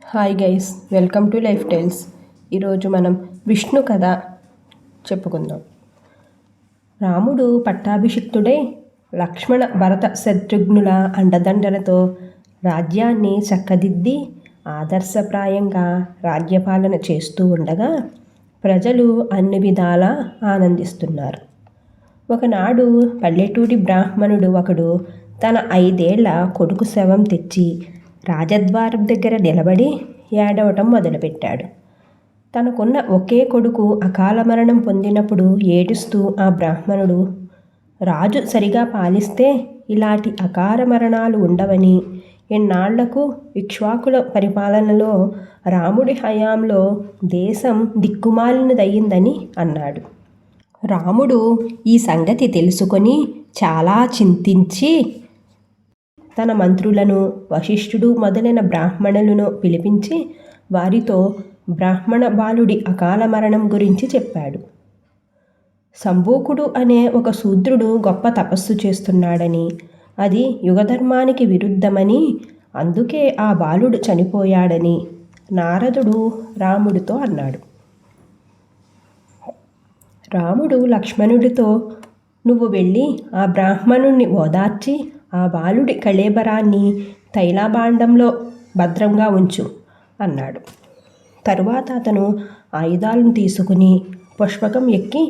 Hi guys, welcome to life tiles. ఈరోజు మనం విష్ణు కథ చెప్పుకుందాం. రాముడు పట్టాభిషిక్తుడై లక్ష్మణ భరత శత్రుఘ్నుల అండదండలతో రాజ్యాన్ని చక్కదిద్ది ఆదర్శప్రాయంగా రాజ్యపాలన చేస్తూ ఉండగా ప్రజలు అన్ని విధాలా ఆనందిస్తున్నారు. ఒకనాడు పల్లెటూరి బ్రాహ్మణుడు ఒకడు తన 5 ఏళ్ల కొడుకు శవం తెచ్చి రాజద్వారం దగ్గర నిలబడి ఏడవటం మొదలుపెట్టాడు. తనకున్న ఒకే కొడుకు అకాల మరణం పొందినప్పుడు ఏడుస్తూ ఆ బ్రాహ్మణుడు, రాజు సరిగా పాలిస్తే ఇలాంటి అకాల మరణాలు ఉండవని, ఎన్నాళ్లకు ఇక్ష్వాకుల పరిపాలనలో రాముడి హయాంలో దేశం దిక్కుమాలినదయ్యిందని అన్నాడు. రాముడు ఈ సంగతి తెలుసుకొని చాలా చింతించి తన మంత్రులను, వశిష్ఠుడు మొదలైన బ్రాహ్మణులను పిలిపించి వారితో బ్రాహ్మణ బాలుడి అకాల మరణం గురించి చెప్పాడు. సంభూకుడు అనే ఒక శూద్రుడు గొప్ప తపస్సు చేస్తున్నాడని, అది యుగధర్మానికి విరుద్ధమని, అందుకే ఆ బాలుడు చనిపోయాడని నారదుడు రాముడితో అన్నాడు. రాముడు లక్ష్మణుడితో, నువ్వు వెళ్ళి ఆ బ్రాహ్మణుణ్ణి ఓదార్చి ఆ బాలుడి కళేబరాన్ని తైలాభాండంలో భద్రంగా ఉంచు అన్నాడు. తరువాత అతను ఆయుధాలను తీసుకుని పుష్పకం ఎక్కి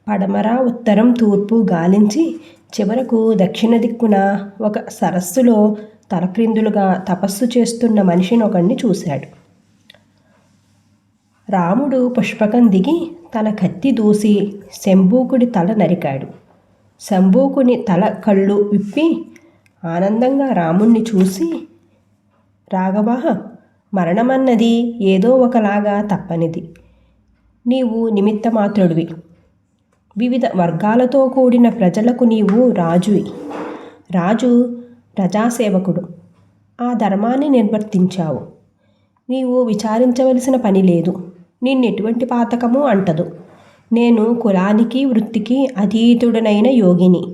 పడమర, ఉత్తరం, తూర్పు గాలించి చివరకు దక్షిణ దిక్కున ఒక సరస్సులో తలక్రిందులుగా తపస్సు చేస్తున్న మనిషినొకణ్ణి చూశాడు. రాముడు పుష్పకం దిగి తన కత్తి దూసి శంభూకుడి తల నరికాడు. శంభూకుని తల కళ్ళు విప్పి ఆనందంగా రాముణ్ణి చూసి, రాఘవా, మరణమన్నది ఏదో ఒకలాగా తప్పనిది. నీవు నిమిత్తమాత్రుడివి. వివిధ వర్గాలతో కూడిన ప్రజలకు నీవు రాజువి. రాజు ప్రజాసేవకుడు. ఆ ధర్మాన్ని నిర్వర్తించావు. నీవు విచారించవలసిన పని లేదు. నిన్నెటువంటి పాతకము అంటదు. నేను కులానికి, వృత్తికి అతీతుడనైన యోగిని.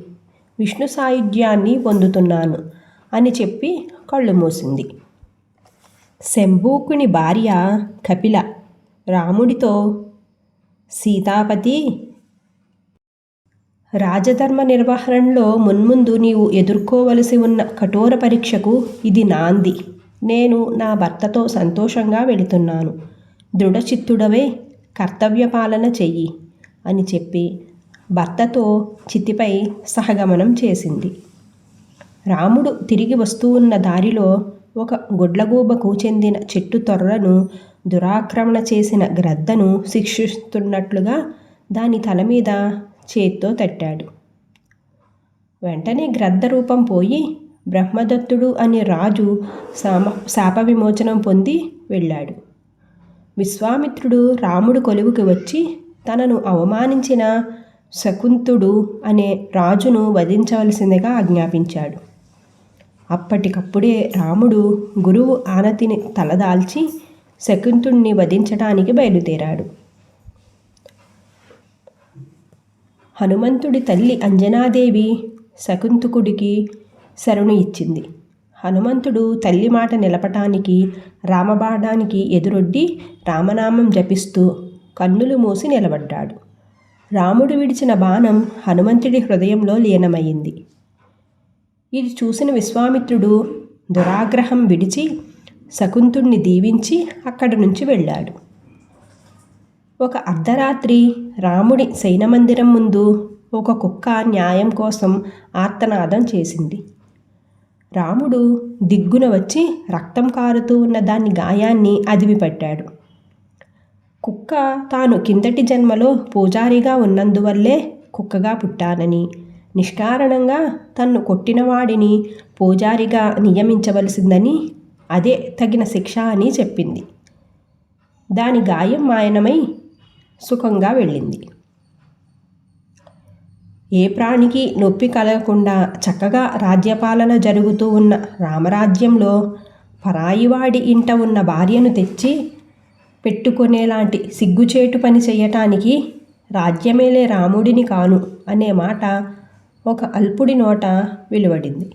విష్ణు సాయుధ్యాన్ని పొందుతున్నాను అని చెప్పి కళ్ళు మూసింది. శంభూకుని భార్య కపిల రాముడితో, సీతాపతి, రాజధర్మ నిర్వహణలో మున్ముందు నీవు ఎదుర్కోవలసి ఉన్న కఠోర పరీక్షకు ఇది నాంది. నేను నా భర్తతో సంతోషంగా వెళుతున్నాను. దృఢచిత్తుడవై కర్తవ్య పాలన చెయ్యి అని చెప్పి భర్తతో చితిపై సహగమనం చేసింది. రాముడు తిరిగి వస్తూ ఉన్న దారిలో ఒక గుడ్లగూబకు చెందిన చెట్టు తొర్రను దురాక్రమణ చేసిన గ్రద్దను శిక్షిస్తున్నట్లుగా దాని తల మీద చేత్తో తట్టాడు. వెంటనే గ్రద్ద రూపం పోయి బ్రహ్మదత్తుడు అనే రాజు శాప విమోచనం పొంది వెళ్ళాడు. విశ్వామిత్రుడు రాముడు కొలువుకి వచ్చి తనను అవమానించిన శకుంతుడు అనే రాజును వధించవలసిందిగా ఆజ్ఞాపించాడు. అప్పటికప్పుడే రాముడు గురువు ఆనతిని తలదాల్చి శకుంతుణ్ణి వధించడానికి బయలుదేరాడు. హనుమంతుడి తల్లి అంజనాదేవి శకుంతకుడికి శరణు ఇచ్చింది. హనుమంతుడు తల్లి మాట నిలపటానికి రామబాణానికి ఎదురొడ్డి రామనామం జపిస్తూ కన్నులు మూసి నిలబడ్డాడు. రాముడు విడిచిన బాణం హనుమంతుడి హృదయంలో లీనమయ్యింది. ఇది చూసిన విశ్వామిత్రుడు దురాగ్రహం విడిచి శకుంతుణ్ణి దీవించి అక్కడి నుంచి వెళ్ళాడు. ఒక అర్ధరాత్రి రాముడి శయనమందిరం ముందు ఒక కుక్క న్యాయం కోసం ఆర్తనాదం చేసింది. రాముడు దిగ్గున వచ్చి రక్తం కారుతూ ఉన్న దాని గాయాన్ని అదిమిపట్టాడు. కుక్క తాను కిందటి జన్మలో పూజారిగా ఉన్నందువల్లే కుక్కగా పుట్టానని, నిష్కారణంగా తన్ను కొట్టినవాడిని పూజారిగా నియమించవలసిందని, అదే తగిన శిక్ష అని చెప్పింది. దాని గాయం మాయనమై సుఖంగా వెళ్ళింది. ఏ ప్రాణికి నొప్పి కలగకుండా చక్కగా రాజ్యపాలన జరుగుతూ ఉన్న రామరాజ్యంలో పరాయివాడి ఇంట ఉన్న భార్యను తెచ్చి పెట్టుకునేలాంటి సిగ్గుచేటు పని చేయటానికి రాజ్యమేలే రాముడిని కాను అనే మాట ఒక అల్పుడి నోట వెలువడింది.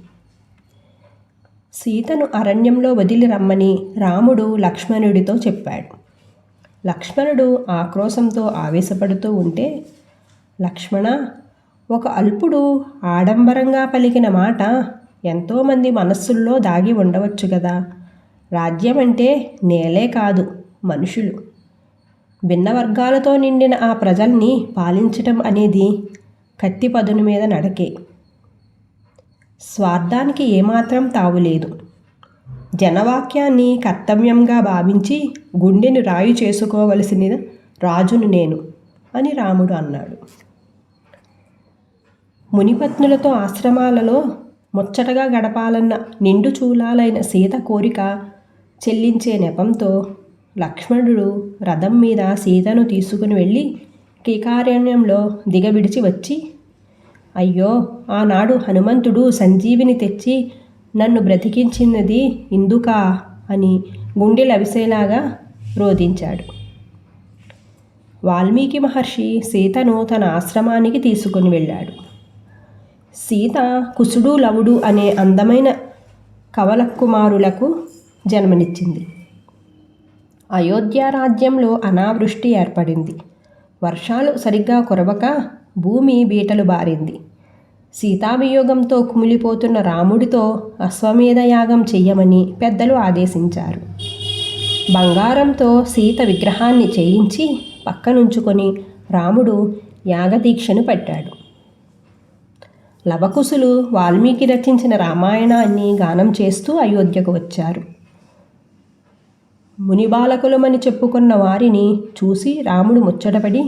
సీతను అరణ్యంలో వదిలి రమ్మని రాముడు లక్ష్మణుడితో చెప్పాడు. లక్ష్మణుడు ఆక్రోశంతో ఆవేశపడుతూ ఉంటే, లక్ష్మణ, ఒక అల్పుడు ఆడంబరంగా పలికిన మాట ఎంతోమంది మనస్సుల్లో దాగి ఉండవచ్చు కదా. రాజ్యం అంటే నేలే కాదు, మనుషులు. భిన్న వర్గాలతో నిండిన ఆ ప్రజల్ని పాలించటం అనేది కత్తి పదును మీద నడకే. స్వార్థానికి ఏమాత్రం తావులేదు. జనవాక్యాన్ని కర్తవ్యంగా భావించి గుండెను రాయి చేసుకోవలసిన రాజును నేను అని రాముడు అన్నాడు. మునిపత్నులతో ఆశ్రమాలలో ముచ్చటగా గడపాలన్న నిండు చూలాలైన సీత కోరిక చెల్లించే నెపంతో లక్ష్మణుడు రథం మీద సీతను తీసుకుని వెళ్ళి కీకారణ్యంలో దిగబిడిచి వచ్చి, అయ్యో, ఆనాడు హనుమంతుడు సంజీవిని తెచ్చి నన్ను బ్రతికించినది ఇందుకా అని గుండె లవిసేలాగా రోధించాడు. వాల్మీకి మహర్షి సీతను తన ఆశ్రమానికి తీసుకుని వెళ్ళాడు. సీత కుసుడు లవుడు అనే అందమైన కవల కుమారులకు జన్మనిచ్చింది. అయోధ్య రాజ్యంలో అనావృష్టి ఏర్పడింది. వర్షాలు సరిగ్గా కురవక భూమి బీటలు బారింది. సీతావియోగంతో కుమిలిపోతున్న రాముడితో అశ్వమేధ యాగం చెయ్యమని పెద్దలు ఆదేశించారు. బంగారంతో సీత విగ్రహాన్ని చేయించి పక్కనుంచుకొని రాముడు యాగదీక్షను పట్టాడు. లవకుశులు వాల్మీకి రచించిన రామాయణాన్ని గానం చేస్తూ అయోధ్యకు వచ్చారు. మునిబాలకులమని చెప్పుకున్న వారిని చూసి రాముడు ముచ్చటపడి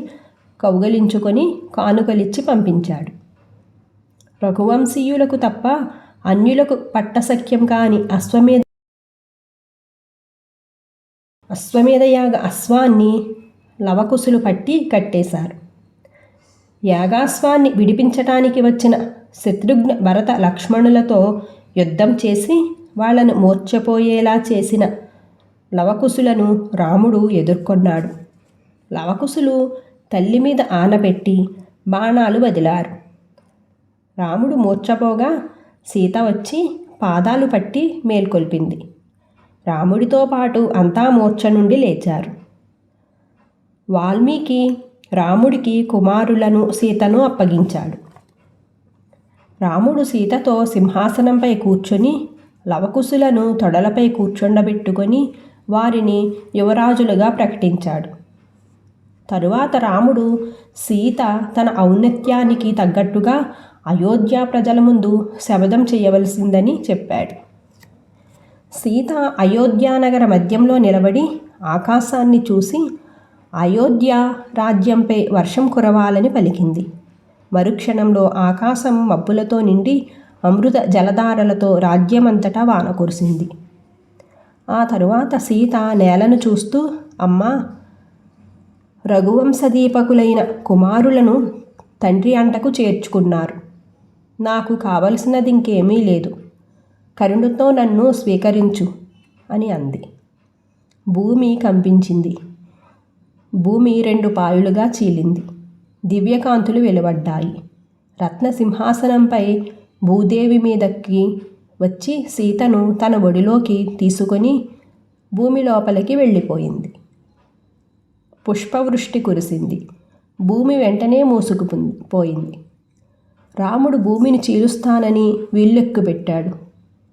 కౌగలించుకొని కానుకలిచ్చి పంపించాడు. రఘువంశీయులకు తప్ప అన్యులకు పట్టసఖ్యం కాని అశ్వమేధయాగ అశ్వాన్ని లవకుశులు పట్టి కట్టేశారు. యాగాశ్వాన్ని విడిపించటానికి వచ్చిన శత్రుఘ్న భరత లక్ష్మణులతో యుద్ధం చేసి వాళ్లను మూర్ఛపోయేలా చేసిన లవకుశులను రాముడు ఎదుర్కొన్నాడు. లవకుశులు తల్లి మీద ఆనబెట్టి బాణాలు వదిలారు. రాముడు మూర్ఛపోగా సీత వచ్చి పాదాలు పట్టి మేల్కొల్పింది. రాముడితో పాటు అంతా మూర్ఛ నుండి లేచారు. వాల్మీకి రాముడికి కుమారులను సీతను అప్పగించాడు. రాముడు సీతతో సింహాసనంపై కూర్చొని లవకుశులను తొడలపై కూర్చొండబెట్టుకొని వారిని యువరాజులుగా ప్రకటించాడు. తరువాత రాముడు సీత తన ఔన్నత్యానికి తగ్గట్టుగా అయోధ్య ప్రజల ముందు శపథం చేయవలసిందని చెప్పాడు. సీత అయోధ్యానగర మధ్యంలో నిలబడి ఆకాశాన్ని చూసి అయోధ్య రాజ్యంపై వర్షం కురవాలని పలికింది. మరుక్షణంలో ఆకాశం మబ్బులతో నిండి అమృత జలధారలతో రాజ్యమంతటా వాన కురిసింది. ఆ తరువాత సీత నేలను చూస్తూ, అమ్మా, రఘువంశదీపకులైన కుమారులను తండ్రి అంటకు చేర్చుకున్నారు. నాకు కావలసినది ఇంకేమీ లేదు. కరుణతో నన్ను స్వీకరించు అని అంది. భూమి కంపించింది. భూమి 2 పాయలుగా చీలింది. దివ్యకాంతులు వెలువడ్డాయి. రత్నసింహాసనంపై భూదేవి మీదకి వచ్చి సీతను తన ఒడిలోకి తీసుకొని భూమి లోపలికి వెళ్ళిపోయింది. పుష్పవృష్టి కురిసింది. భూమి వెంటనే మూసుకుపోయింది. రాముడు భూమిని చీలుస్తానని వీళ్ళెక్కు పెట్టాడు.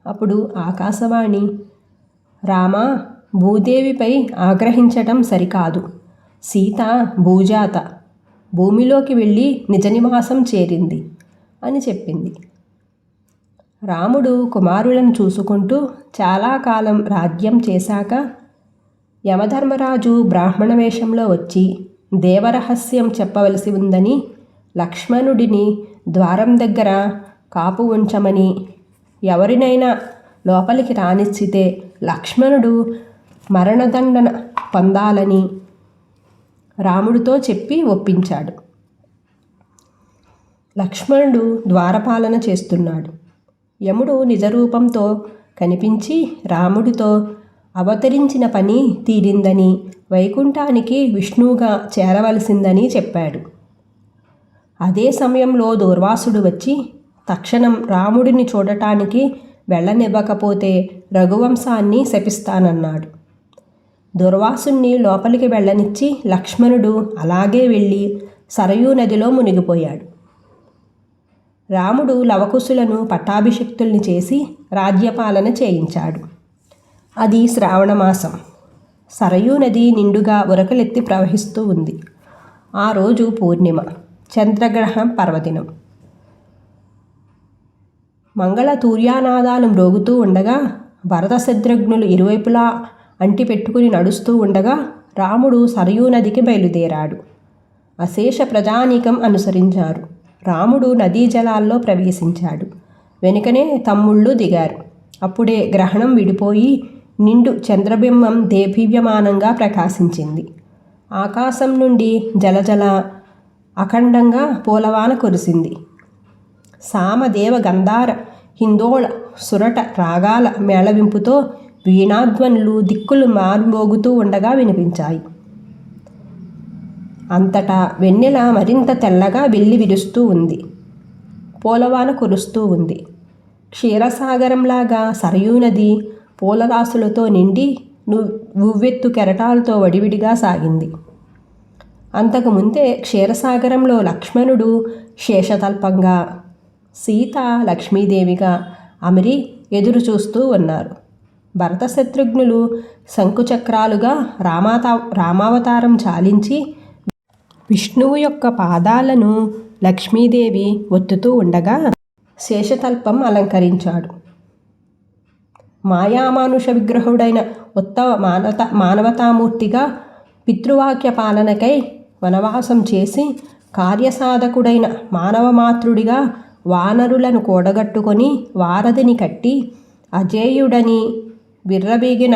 అప్పుడు ఆకాశవాణి, రామా, భూదేవిపై ఆగ్రహించటం సరికాదు. సీత భూజాత, భూమిలోకి వెళ్ళి నిజనివాసం చేరింది అని చెప్పింది. రాముడు కుమారులను చూసుకుంటూ చాలా కాలం రాజ్యం చేశాక యమధర్మరాజు బ్రాహ్మణ వేషంలో వచ్చి దేవరహస్యం చెప్పవలసి ఉందని లక్ష్మణుడిని ద్వారం దగ్గర కాపు ఉంచమని, ఎవరినైనా లోపలికి రానిచ్చితే లక్ష్మణుడు మరణదండన పొందాలని రాముడితో చెప్పి ఒప్పించాడు. లక్ష్మణుడు ద్వారపాలన చేస్తున్నాడు. యముడు నిజరూపంతో కనిపించి రాముడితో అవతరించిన పని తీరిందని, వైకుంఠానికి విష్ణువుగా చేరవలసిందని చెప్పాడు. అదే సమయంలో దూర్వాసుడు వచ్చి తక్షణం రాముడిని చూడటానికి వెళ్ళనివ్వకపోతే రఘువంశాన్ని శపిస్తానన్నాడు. దుర్వాసుణ్ణి లోపలికి వెళ్ళనిచ్చి లక్ష్మణుడు అలాగే వెళ్ళి సరయూ నదిలో మునిగిపోయాడు. రాముడు లవకుశులను పట్టాభిషిక్తుల్ని చేసి రాజ్యపాలన చేయించాడు. అది శ్రావణమాసం. సరయూ నది నిండుగా ఉరకలెత్తి ప్రవహిస్తూ ఉంది. ఆ రోజు పూర్ణిమ, చంద్రగ్రహణం పర్వదినం. మంగళ తూర్యానాదాలు మ్రోగుతూ ఉండగా భరతశత్రుఘ్నులు ఇరువైపులా అంటిపెట్టుకుని నడుస్తూ ఉండగా రాముడు సరయూ నదికి బయలుదేరాడు. అశేష ప్రజానీకం అనుసరించారు. రాముడు నదీ జలాల్లో ప్రవేశించాడు. వెనుకనే తమ్ముళ్ళు దిగారు. అప్పుడే గ్రహణం విడిపోయి నిండు చంద్రబింబం దేభీవ్యమానంగా ప్రకాశించింది. ఆకాశం నుండి జలజల అఖండంగా పూలవాన కురిసింది. సామదేవ గంధార హిందోళ సురట రాగాల మేళవింపుతో వీణాధ్వనులు దిక్కులు మారుమోగుతూ ఉండగా వినిపించాయి. అంతటా వెన్నెల మరింత తెల్లగా వెల్లి విరుస్తూ ఉంది. పూలవాన కురుస్తూ ఉంది. క్షీరసాగరంలాగా సరయూ నది పూలరాశులతో నిండి ఉవ్వెత్తు కెరటాలతో వడివిడిగా సాగింది. అంతకుముందే క్షీరసాగరంలో లక్ష్మణుడు శేషతల్పంగా, సీత లక్ష్మీదేవిగా అమరి ఎదురు చూస్తూ ఉన్నారు. భరతశత్రుఘ్నులు శంకుచక్రాలుగా రామావతారం చాలించి విష్ణువు యొక్క పాదాలను లక్ష్మీదేవి ఒత్తుతూ ఉండగా శేషతల్పం అలంకరించాడు. మాయామానుష విగ్రహుడైన ఉత్తమ మానవతామూర్తిగా పితృవాక్య పాలనకై వనవాసం చేసి కార్యసాధకుడైన మానవమాతృడిగా వానరులను కూడగట్టుకొని వారధిని కట్టి అజేయుడని విర్రబీగిన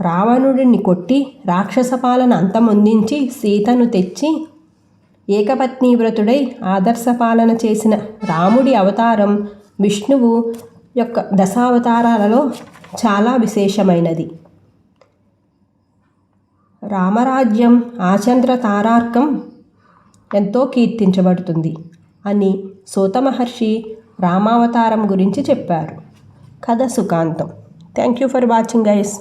రావణుడిని కొట్టి రాక్షస పాలన అంతమొందించి సీతను తెచ్చి ఏకపత్నీవ్రతుడై ఆదర్శ పాలన చేసిన రాముడి అవతారం విష్ణువు యొక్క దశావతారాలలో చాలా విశేషమైనది. రామరాజ్యం ఆచంద్ర తారార్కం ఎంతో కీర్తించబడుతుంది అని సూత మహర్షి రామావతారం గురించి చెప్పారు. కథ సుఖాంతం. Thank you for watching guys.